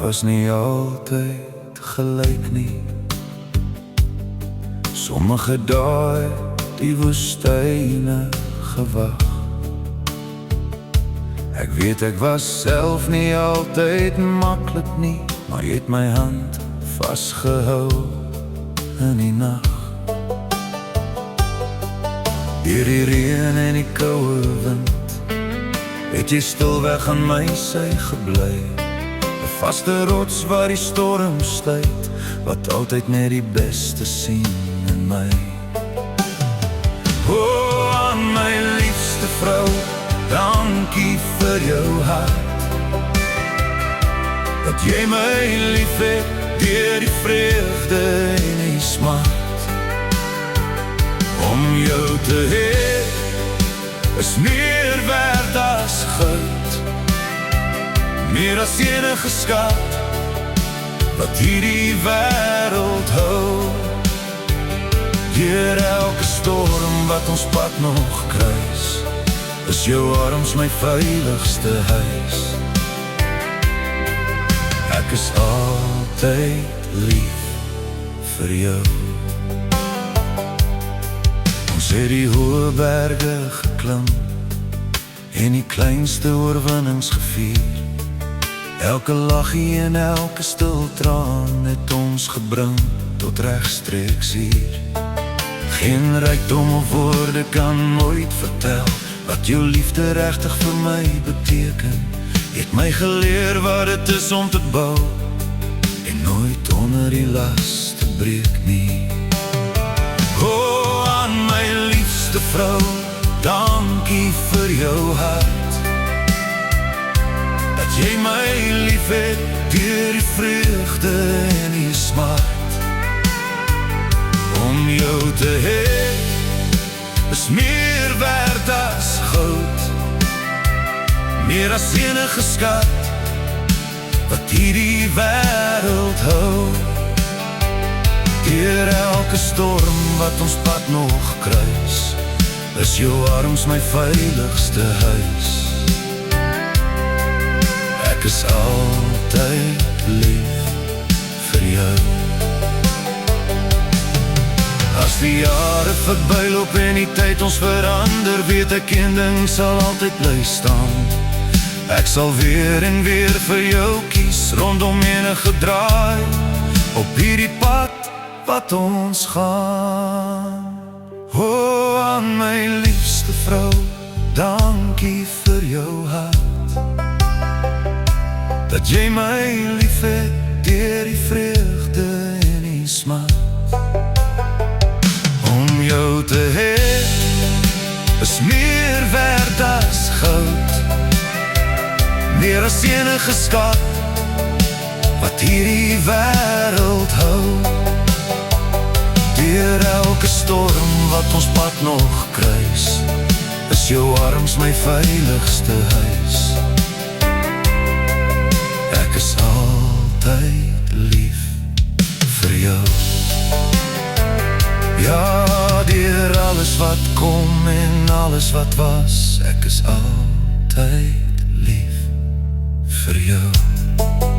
was nie altyd gelyk nie. Sommige dae die woestyne gewag. Ek weet ek was self nie altyd maklik nie, maar jy het my hand vasgehou in die nag. Deur die reën en die koue wind het jy stilweg aan my sy gebly. 'n Vaste rots waar die storm sluit, wat altyd net die beste sien in my. O, aan my liefste vrou, dankie vir jou hart, dat jy my lief het deur die vreugde en die smart. Om jou te hê is meer werd as goud, meer as enige skat wat hierdie wêreld hou. Deur elke storm wat ons pad nog kruis, is jou arms my veiligste huis. Ek is altyd lief vir jou. Ons het die hoë berge geklim en die kleinste oorwinnings gevier. Elke lachie en elke stil traan het ons gebring tot regstreeks hier. Geen rykdom of woorde kan nooit vertel wat jou liefde regtig vir my beteken. Jy het my geleer wat dit is om te bou en nooit onder die las te breek nie. O, aan my liefste vrou, dankie vir jou hart, dat jy my lief het deur die vreugde en die smart. Om jou te hê is meer werd as goud, meer as enige skat wat hierdie wêreld hou. Deur elke storm wat ons pad nog kruis, is jou arms my veiligste huis. Ek is altyd lief vir jou. As die jare verbyloop en die tyd ons verander, weet ek een ding sal altyd bly staan. Ek sal weer en weer vir jou kies, rondom enige draai, op hierdie pad wat ons gaan. O, aan my liefste vrou, dankie vir jou hart, dat jy my lief het deur die vreugde en die smart. Om jou te hê is meer werd as goud, meer as enige skat wat hierdie wêreld hou. Deur elke storm wat ons pad nog kruis, is jou arms my veiligste huis. Ek is altyd lief vir jou. Ja, deur alles wat kom en alles wat was, ek is altyd lief vir jou.